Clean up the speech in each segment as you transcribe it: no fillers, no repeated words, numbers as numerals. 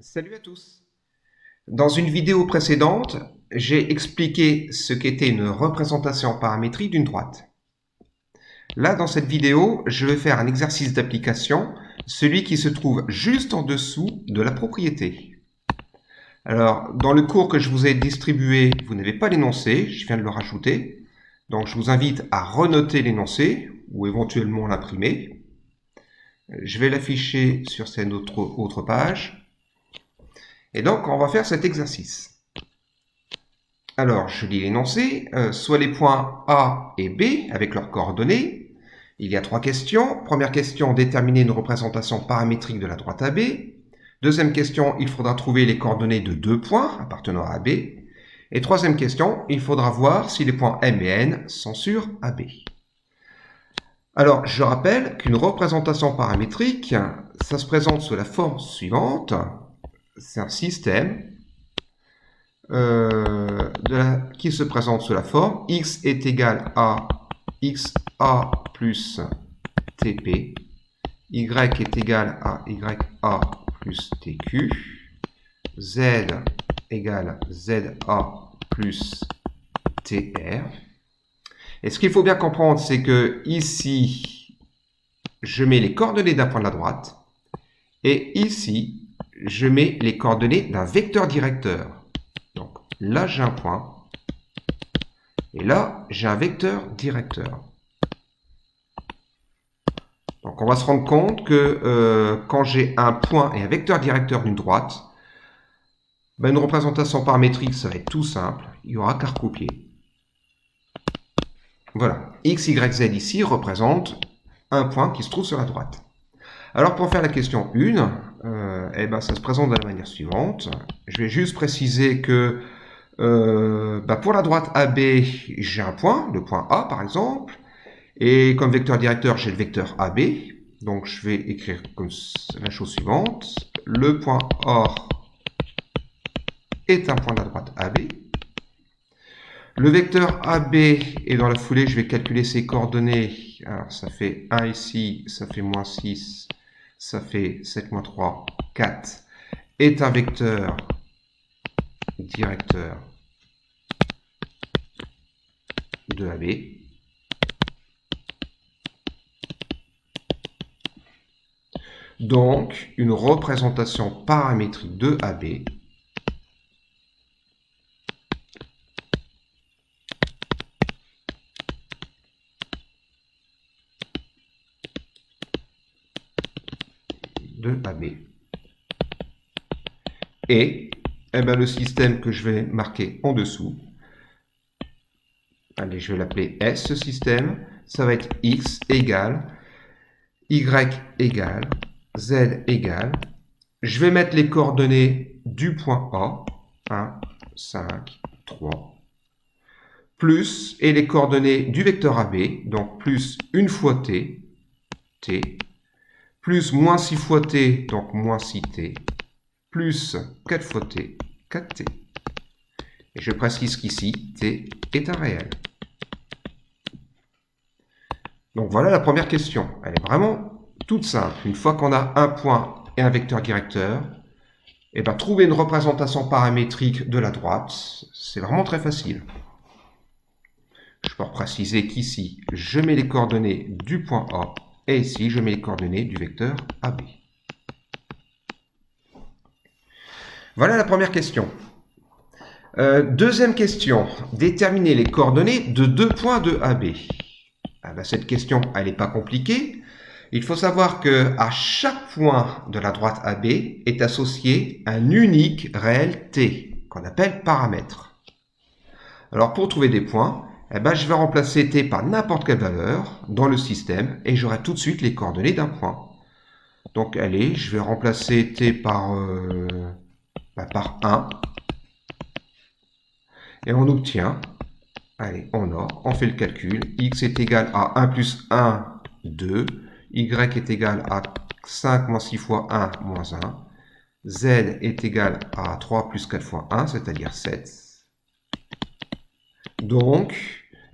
Salut à tous. Dans une vidéo précédente, j'ai expliqué ce qu'était une représentation paramétrique d'une droite. Là, dans cette vidéo, je vais faire un exercice d'application, celui qui se trouve juste en dessous de la propriété. Alors, dans le cours que je vous ai distribué, vous n'avez pas l'énoncé, je viens de le rajouter. Donc, je vous invite à renoter l'énoncé ou éventuellement l'imprimer. Je vais l'afficher sur cette autre page. Et donc, on va faire cet exercice. Alors, je lis l'énoncé, soit les points A et B avec leurs coordonnées. Il y a trois questions. Première question, déterminer une représentation paramétrique de la droite AB. Deuxième question, il faudra trouver les coordonnées de deux points appartenant à AB. Et troisième question, il faudra voir si les points M et N sont sur AB. Alors, je rappelle qu'une représentation paramétrique, ça se présente sous la forme suivante. C'est un système qui se présente sous la forme x est égal à xa plus tp, y est égal à ya plus tq, z égale za plus tr. Et ce qu'il faut bien comprendre, c'est que ici, je mets les coordonnées d'un point de la droite, et ici, je mets les coordonnées d'un vecteur directeur. Donc là, j'ai un point, et là, j'ai un vecteur directeur. Donc on va se rendre compte que quand j'ai un point et un vecteur directeur d'une droite, une représentation paramétrique, ça va être tout simple, il n'y aura qu'à recopier. Voilà, x, y, z ici représente un point qui se trouve sur la droite. Alors pour faire la question 1, ça se présente de la manière suivante. Je vais juste préciser que pour la droite AB, j'ai un point, le point A par exemple, et comme vecteur directeur, j'ai le vecteur AB. Donc je vais écrire comme la chose suivante. Le point A est un point de la droite AB. Le vecteur AB, et dans la foulée, je vais calculer ses coordonnées. Alors ça fait 1 ici, ça fait moins 6, ça fait 7 moins 3, 4, est un vecteur directeur de AB. Donc, une représentation paramétrique de AB de AB. Et le système que je vais marquer en dessous, allez, je vais l'appeler S, ce système, ça va être X égale, Y égale, Z égale. Je vais mettre les coordonnées du point A, 1, 5, 3, plus, et les coordonnées du vecteur AB, donc plus une fois T, T, plus moins 6 fois T, donc moins 6T, plus 4 fois T, 4T. Et je précise qu'ici, T est un réel. Donc voilà la première question. Elle est vraiment toute simple. Une fois qu'on a un point et un vecteur directeur, trouver une représentation paramétrique de la droite, c'est vraiment très facile. Je peux préciser qu'ici, je mets les coordonnées du point A, et ici, je mets les coordonnées du vecteur AB. Voilà la première question. Deuxième question, déterminer les coordonnées de deux points de AB. Cette question, elle n'est pas compliquée. Il faut savoir qu'à chaque point de la droite AB est associé un unique réel T, qu'on appelle paramètre. Alors pour trouver des points, je vais remplacer T par n'importe quelle valeur dans le système et j'aurai tout de suite les coordonnées d'un point. Donc allez, je vais remplacer T par 1 et on obtient, allez, on fait le calcul, x est égal à 1 plus 1, 2, y est égal à 5 moins 6 fois 1, moins 1, z est égal à 3 plus 4 fois 1, c'est-à-dire 7. Donc,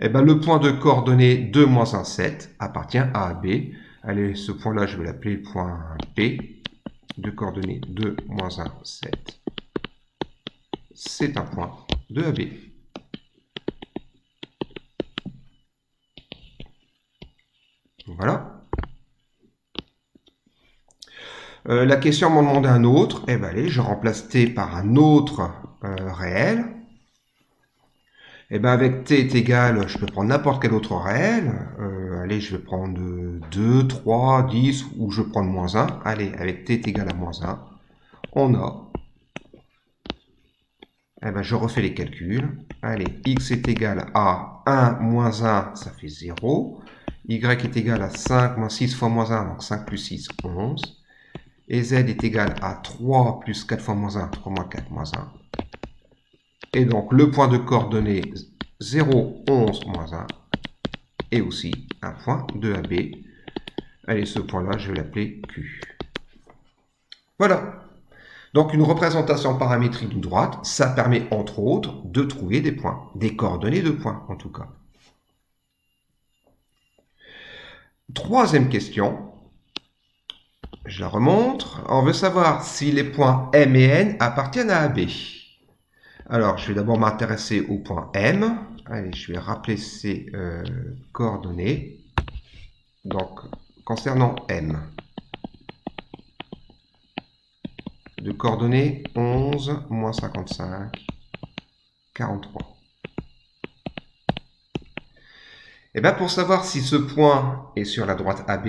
le point de coordonnées 2, moins 1, 7 appartient à AB. Allez, ce point-là, je vais l'appeler point P. de coordonnées 2, moins 1, 7. C'est un point de AB. Voilà. La question m'en demande un autre. Eh bien, allez, je remplace t par un autre réel. Eh bien, avec t est égal, je peux prendre n'importe quel autre réel. Allez, je vais prendre 2, 3, 10, ou je vais prendre moins 1. Allez, avec t est égal à moins 1, on a... Eh bien, je refais les calculs. Allez, x est égal à 1 moins 1, ça fait 0. Y est égal à 5 moins 6 fois moins 1, donc 5 plus 6, 11. Et z est égal à 3 plus 4 fois moins 1, 3 moins 4, moins 1. Et donc, le point de coordonnées 0, 11, moins 1 est aussi un point de AB. Allez, ce point-là, je vais l'appeler Q. Voilà. Donc, une représentation paramétrique d'une droite, ça permet, entre autres, de trouver des points, des coordonnées de points, en tout cas. Troisième question. Je la remontre. On veut savoir si les points M et N appartiennent à AB. Alors, je vais d'abord m'intéresser au point M. Allez, je vais rappeler ces coordonnées. Donc, concernant M, de coordonnées 11, moins 55, 43. Et bien, pour savoir si ce point est sur la droite AB,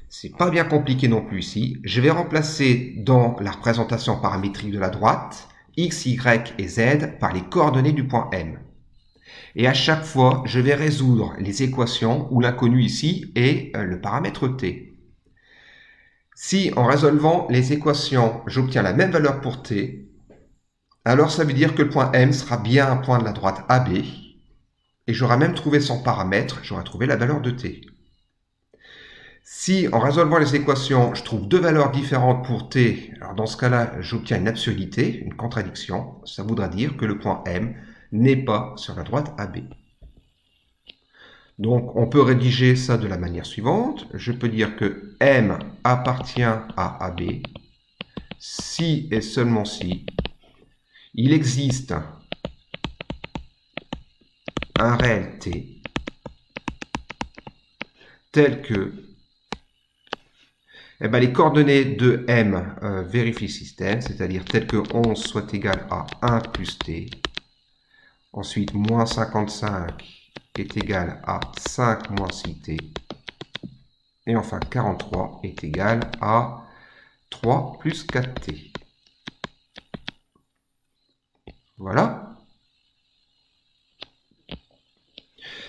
c'est pas bien compliqué non plus ici. Je vais remplacer dans la représentation paramétrique de la droite x, y et z par les coordonnées du point M. Et à chaque fois, je vais résoudre les équations où l'inconnu ici est le paramètre t. Si en résolvant les équations, j'obtiens la même valeur pour t, alors ça veut dire que le point M sera bien un point de la droite AB, et j'aurai même trouvé son paramètre, j'aurai trouvé la valeur de t. Si, en résolvant les équations, je trouve deux valeurs différentes pour t, alors dans ce cas-là, j'obtiens une absurdité, une contradiction. Ça voudra dire que le point M n'est pas sur la droite AB. Donc, on peut rédiger ça de la manière suivante. Je peux dire que M appartient à AB si et seulement si il existe un réel t tel que les coordonnées de M vérifient le système, c'est-à-dire tel que 11 soit égal à 1 plus t. Ensuite, moins 55 est égal à 5 moins 6t. Et enfin, 43 est égal à 3 plus 4t. Voilà.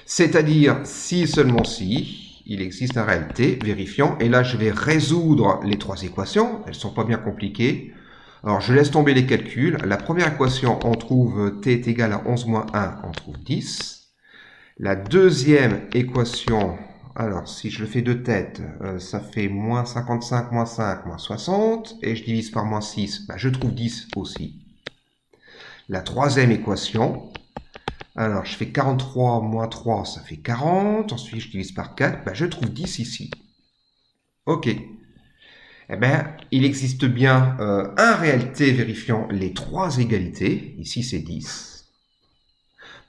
C'est-à-dire, si seulement si, il existe un réel t, vérifiant, et là je vais résoudre les trois équations, elles ne sont pas bien compliquées. Alors je laisse tomber les calculs. La première équation, on trouve t est égal à 11 moins 1, on trouve 10. La deuxième équation, alors si je le fais de tête, ça fait moins 55 moins 5 moins 60, et je divise par moins 6, je trouve 10 aussi. La troisième équation, alors je fais 43 moins 3, ça fait 40, ensuite je divise par 4, je trouve 10 ici. Ok. Eh bien, il existe bien un réel t vérifiant les trois égalités, ici c'est 10.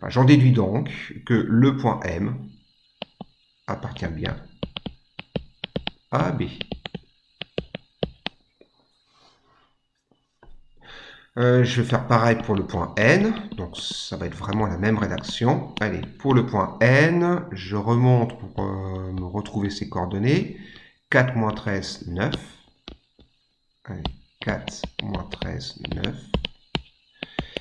J'en déduis donc que le point M appartient bien à AB. Je vais faire pareil pour le point N, donc ça va être vraiment la même rédaction. Allez, pour le point N, je remonte pour me retrouver ses coordonnées. 4 moins 13, 9. Allez, 4 moins 13, 9.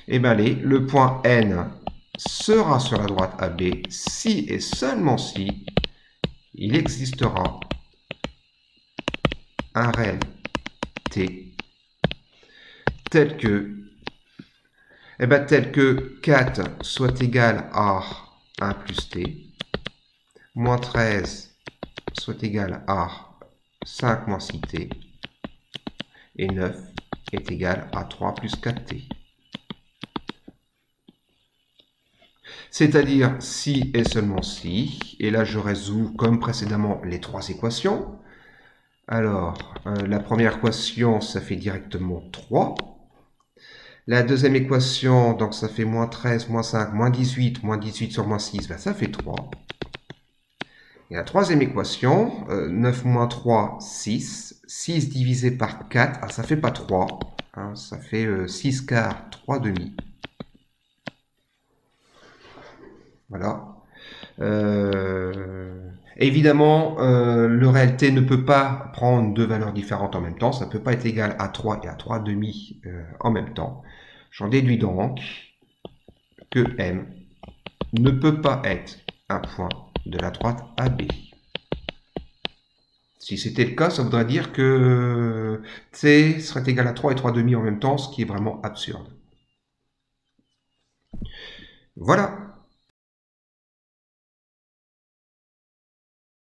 Et bien allez, le point N sera sur la droite AB si et seulement si il existera un réel t tel que 4 soit égal à 1 plus t, moins 13 soit égal à 5 moins 6t, et 9 est égal à 3 plus 4t. C'est-à-dire si et seulement si, et là je résous comme précédemment les trois équations. Alors, la première équation, ça fait directement 3. La deuxième équation, donc ça fait moins 13, moins 5, moins 18 sur moins 6, ben ça fait 3. Et la troisième équation, 9 moins 3, 6. 6 divisé par 4, ah, ça fait pas 3. Hein, ça fait 6 quarts, 3 demi. Voilà. Évidemment, le réel-t ne peut pas prendre deux valeurs différentes en même temps. Ça ne peut pas être égal à 3 et à 3 demi en même temps. J'en déduis donc que M ne peut pas être un point de la droite AB. Si c'était le cas, ça voudrait dire que C serait égal à 3 et 3 demi en même temps, ce qui est vraiment absurde. Voilà.